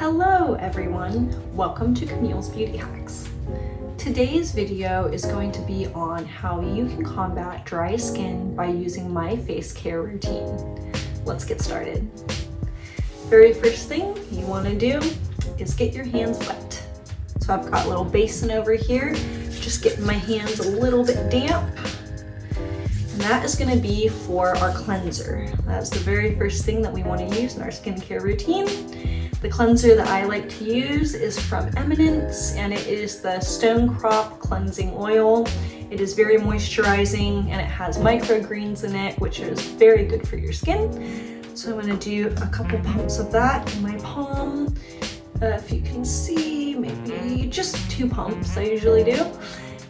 Hello everyone, welcome to Camille's Beauty Hacks. Today's video is going to be on how you can combat dry skin by using my face care routine. Let's get started. Very first thing you want to do is get your hands wet. So I've got a little basin over here, just getting my hands a little bit damp. And that is going to be for our cleanser. That's the very first thing that we want to use in our skincare routine. The cleanser that I like to use is from Eminence, and it is the Stone Crop Cleansing Oil. It is very moisturizing and it has microgreens in it, which is very good for your skin. So I'm going to do a couple pumps of that in my palm. If you can see, maybe just 2 pumps I usually do.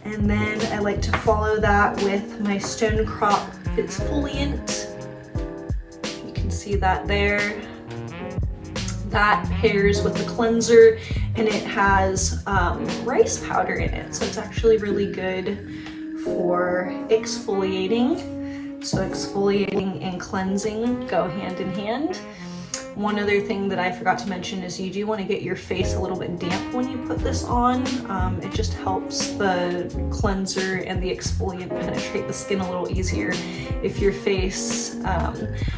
And then I like to follow that with my Stone Crop Fizzofoliant. You can see that there. That pairs with the cleanser, and it has rice powder in it, so it's actually really good for exfoliating. So exfoliating and cleansing go hand in hand. One other thing that I forgot to mention is you do want to get your face a little bit damp when you put this on. It just helps the cleanser and the exfoliant penetrate the skin a little easier if your face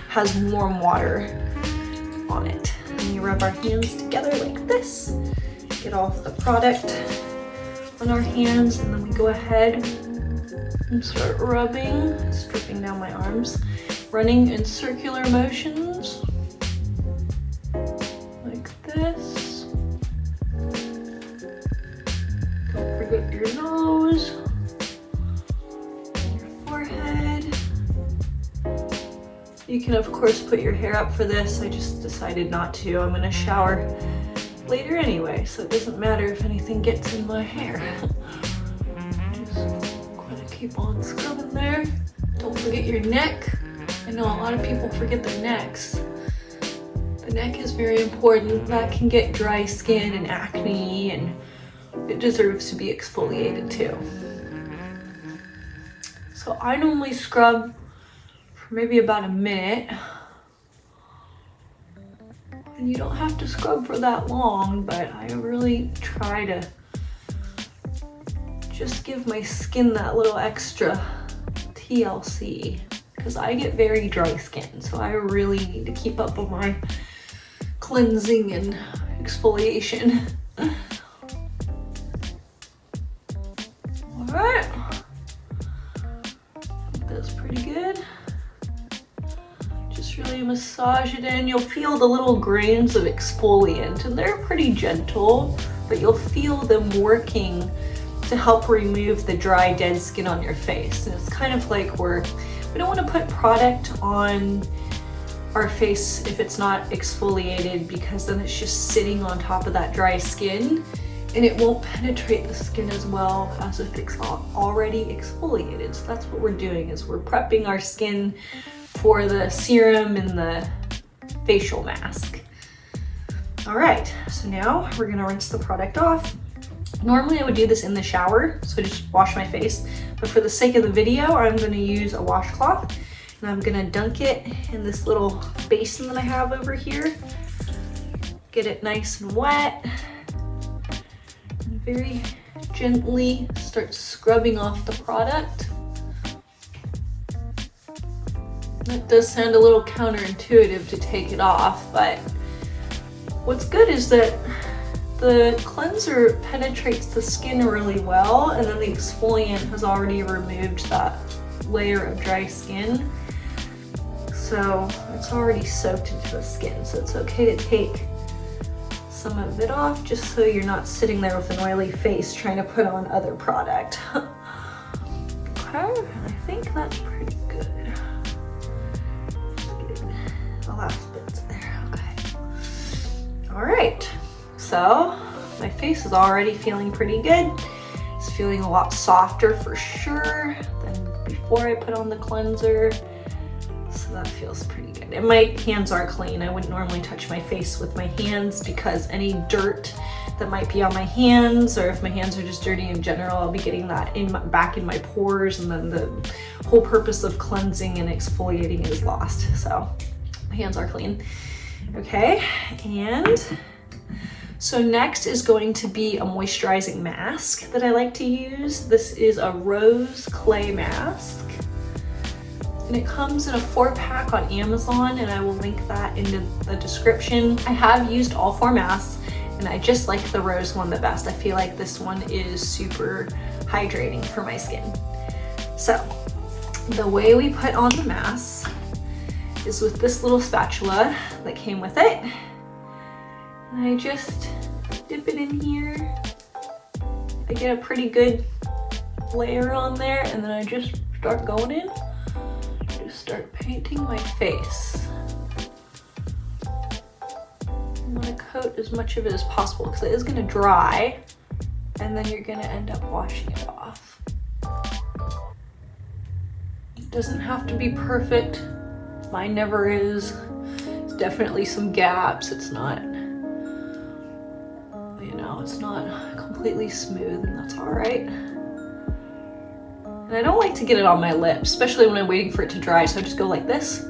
has warm water on it. And you rub our hands together like this, get off the product on our hands, and then we go ahead and start rubbing, stripping down my arms, running in circular motions like this. Don't forget your nose, your forehead. You can of course put your hair up for this. I just decided not to. I'm gonna shower later anyway, so it doesn't matter if anything gets in my hair. Just gonna keep on scrubbing there. Don't forget your neck. I know a lot of people forget their necks. The neck is very important. That can get dry skin and acne, and it deserves to be exfoliated too. So I normally scrub for maybe about a minute. And you don't have to scrub for that long, but I really try to just give my skin that little extra TLC, because I get very dry skin, so I really need to keep up on my cleansing and exfoliation. Alright, that's pretty good. Just really massage it in. You'll feel the little grains of exfoliant, and they're pretty gentle, but you'll feel them working to help remove the dry, dead skin on your face. And it's kind of like we don't want to put product on our face if it's not exfoliated, because then it's just sitting on top of that dry skin and it won't penetrate the skin as well as if it's already exfoliated. So that's what we're doing, is we're prepping our skin for the serum and the facial mask. All right, so now we're gonna rinse the product off. Normally I would do this in the shower, so just wash my face, but for the sake of the video, I'm gonna use a washcloth, and I'm gonna dunk it in this little basin that I have over here. Get it nice and wet, and very gently start scrubbing off the product. That does sound a little counterintuitive to take it off, but what's good is that the cleanser penetrates the skin really well, and then the exfoliant has already removed that layer of dry skin. So it's already soaked into the skin, so it's okay to take some of it off, just so you're not sitting there with an oily face trying to put on other product. Okay, I think that's pretty good. The last bits there, okay. All right, so my face is already feeling pretty good. It's feeling a lot softer for sure than before I put on the cleanser. So that feels pretty good. And my hands are clean. I wouldn't normally touch my face with my hands, because any dirt that might be on my hands, or if my hands are just dirty in general, I'll be getting that back in my pores, and then the whole purpose of cleansing and exfoliating is lost. So my hands are clean. Okay, and So next is going to be a moisturizing mask that I like to use. This is a rose clay mask. And it comes in a 4-pack on Amazon, and I will link that in the description. I have used all 4 masks, and I just like the rose one the best. I feel like this one is super hydrating for my skin. So the way we put on the mask is with this little spatula that came with it. And I just dip it in here. I get a pretty good layer on there, and then I just start going in. Just start painting my face. I'm gonna coat as much of it as possible because it is gonna dry, and then you're gonna end up washing it off. It doesn't have to be perfect. Mine never is. There's definitely some gaps. It's not, you know, it's not completely smooth, and that's all right. And I don't like to get it on my lips, especially when I'm waiting for it to dry, so I just go like this.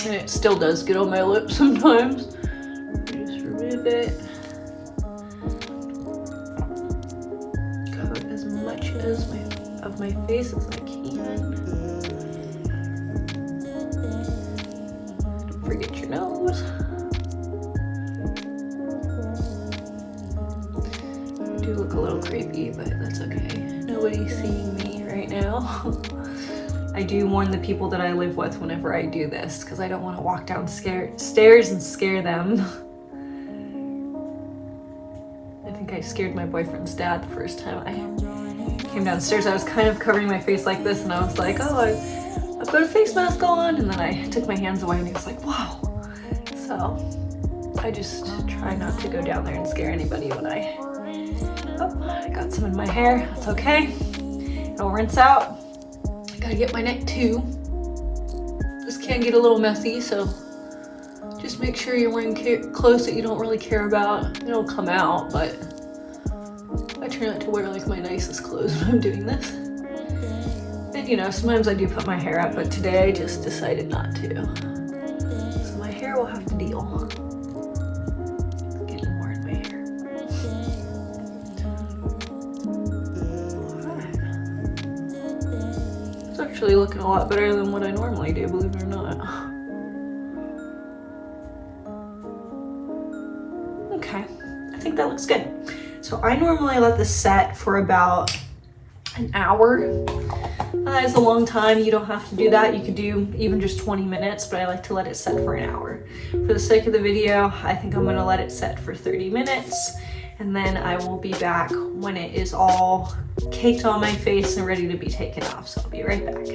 And it still does get on my lips sometimes. Just remove it. Coat as much of my face as I can. Don't forget your nose. I do look a little creepy, but that's okay. Nobody's seeing me right now. I do warn the people that I live with whenever I do this, because I don't want to walk down stairs and scare them. I think I scared my boyfriend's dad the first time I came downstairs. I was kind of covering my face like this, and I was like, oh, I've got a face mask on, and then I took my hands away, and he was like, wow. So I just try not to go down there and scare anybody when I got some in my hair. That's okay. It'll rinse out. Gotta get my neck too. This can get a little messy, so just make sure you're wearing clothes that you don't really care about. It'll come out, but I try not to wear like my nicest clothes when I'm doing this. And you know, sometimes I do put my hair up, but today I just decided not to. So my hair will have to deal. Getting more in my hair. It's actually looking a lot better than what I normally do, believe it or not. Okay, I think that looks good. So I normally let this set for about an hour. It's a long time. You don't have to do that. You could do even just 20 minutes, but I like to let it set for an hour. For the sake of the video, I think I'm gonna let it set for 30 minutes, and then I will be back when it is all caked on my face and ready to be taken off. So I'll be right back.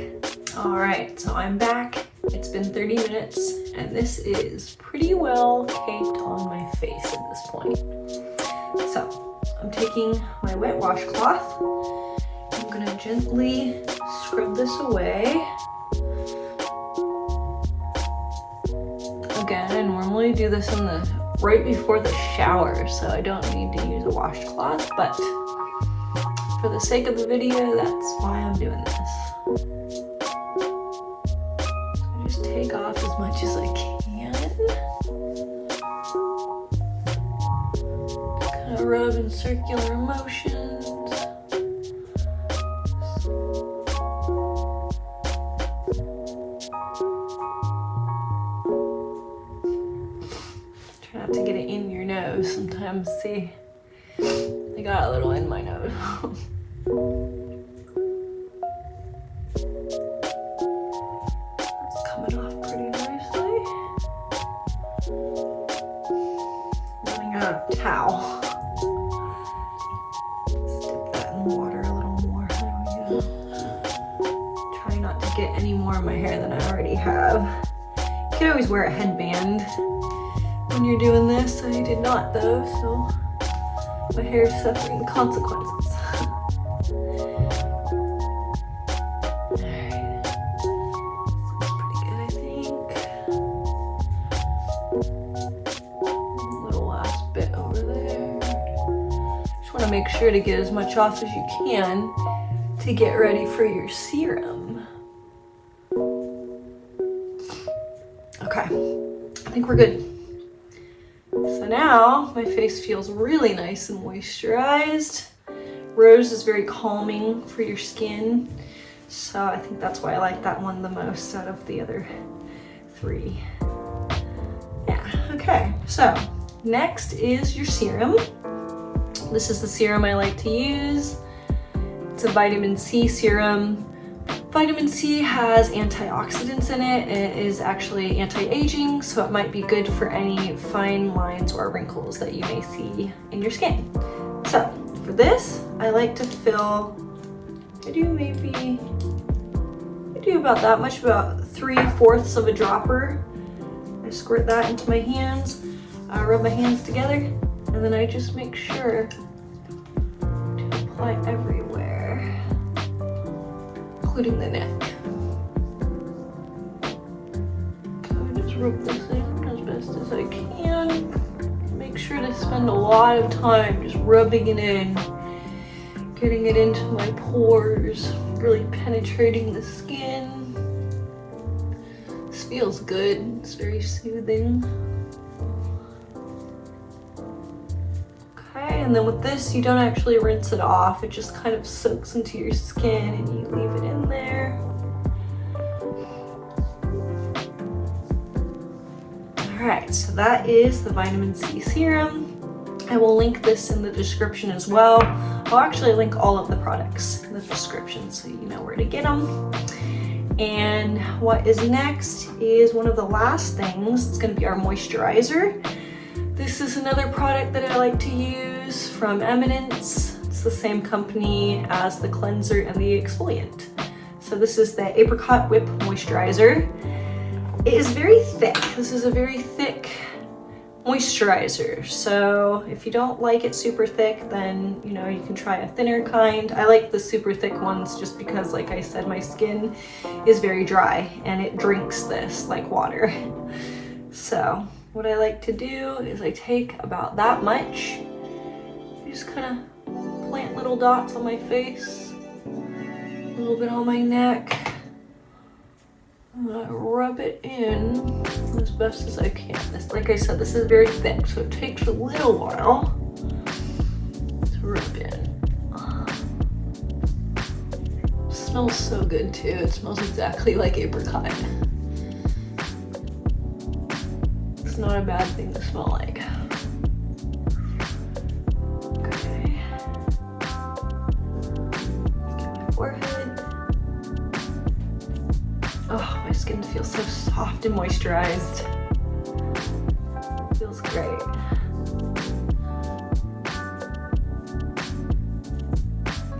All right, so I'm back. It's been 30 minutes, and this is pretty well caked on my face at this point. So I'm taking my wet washcloth. I'm gonna gently scrub this away. Again, I normally do this right before the shower, so I don't need to use a washcloth, but for the sake of the video, that's why I'm doing this. So just take off as much as I can. Kind of rub in circular motions. Try not to get it in your nose. Sometimes, see, I got a little in my nose. It's coming off pretty nicely. Running out of towel. Dip that in water a little more. There we go. Try not to get any more in my hair than I already have. You can always wear a headband when you're doing this. I did not though, so my hair is suffering the consequences. Alright. This looks pretty good, I think. A little last bit over there. Just want to make sure to get as much off as you can to get ready for your serum. Okay, I think we're good. So now my face feels really nice and moisturized. Rose is very calming for your skin, so I think that's why I like that one the most out of the other 3. Yeah, okay, so next is your serum. This is the serum I like to use. It's a vitamin C serum. Vitamin C has antioxidants in it, and it is actually anti-aging, so it might be good for any fine lines or wrinkles that you may see in your skin. So for this, I like to fill, I do about that much, about 3/4 of a dropper. I squirt that into my hands, I rub my hands together, and then I just make sure to apply everywhere, including the neck. So I just rub this in as best as I can. Make sure to spend a lot of time just rubbing it in, getting it into my pores, really penetrating the skin. This feels good, it's very soothing. Okay, and then with this, you don't actually rinse it off. It just kind of soaks into your skin and you leave it in there. All right, so that is the vitamin C serum. I will link this in the description as well. I'll actually link all of the products in the description so you know where to get them. And what is next is one of the last things. It's going to be our moisturizer. This is another product that I like to use from Eminence. It's the same company as the cleanser and the exfoliant. So this is the Apricot Whip Moisturizer. It is very thick. This is a very thick moisturizer. So if you don't like it super thick, then you know you can try a thinner kind. I like the super thick ones just because, like I said, my skin is very dry and it drinks this like water. So what I like to do is I take about that much, just kind of plant little dots on my face, a little bit on my neck. I rub it in as best as I can. This, like I said, this is very thick, so it takes a little while to rub in. It smells so good too. It smells exactly like apricot. It's not a bad thing to smell like. Okay. Get my forehead. Oh, my skin feels so soft and moisturized. Feels great.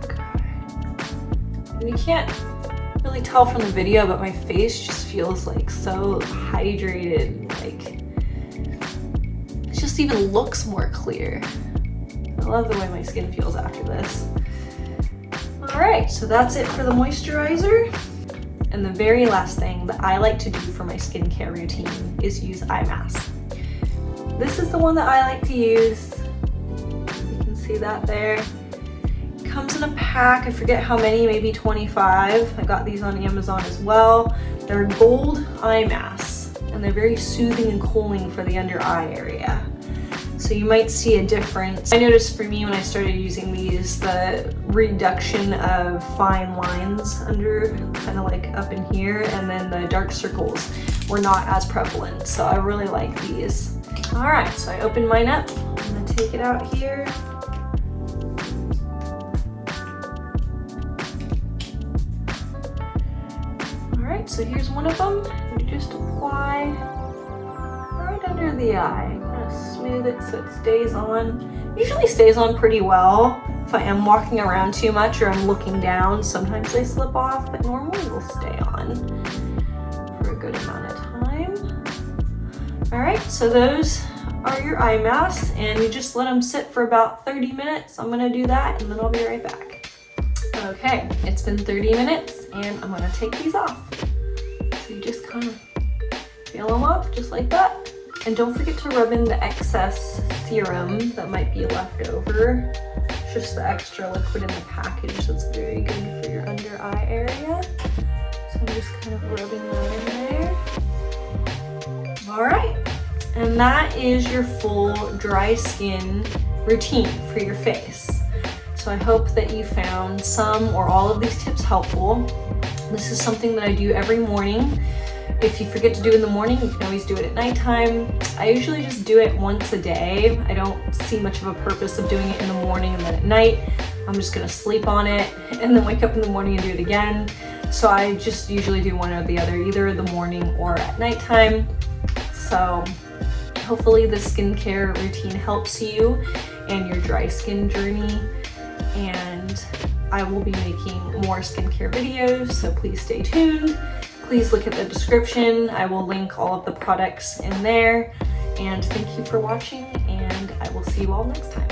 Okay. And you can't really tell from the video, but my face just feels like so hydrated. Like, it just even looks more clear. I love the way my skin feels after this. All right, so that's it for the moisturizer. And the very last thing that I like to do for my skincare routine is use eye masks. This is the one that I like to use. You can see that there. It comes in a pack, I forget how many, maybe 25. I got these on Amazon as well. They're gold eye masks, and they're very soothing and cooling for the under eye area. So you might see a difference. I noticed for me when I started using these, the reduction of fine lines under, kind of like up in here, and then the dark circles were not as prevalent. So I really like these. All right, so I opened mine up. I'm gonna take it out here. All right, so here's one of them. You just apply right under the eye. Smooth it so it stays on. Usually stays on pretty well. If I am walking around too much or I'm looking down, sometimes they slip off, but normally will stay on for a good amount of time. All right, so those are your eye masks, and you just let them sit for about 30 minutes. I'm gonna do that, and then I'll be right back. Okay, it's been 30 minutes, and I'm gonna take these off. So you just kind of peel them off, just like that. And don't forget to rub in the excess serum that might be left over. It's just the extra liquid in the package that's very good for your under eye area. So I'm just kind of rubbing that in there. that is your full dry skin routine for your face. So I hope that you found some or all of these tips helpful. This is something that I do every morning. If you forget to do it in the morning, you can always do it at nighttime. I usually just do it once a day. I don't see much of a purpose of doing it in the morning and then at night. I'm just gonna sleep on it and then wake up in the morning and do it again. So I just usually do one or the other, either in the morning or at nighttime. So hopefully this skincare routine helps you and your dry skin journey. And I will be making more skincare videos, so please stay tuned. Please look at the description. I will link all of the products in there. And thank you for watching, and I will see you all next time.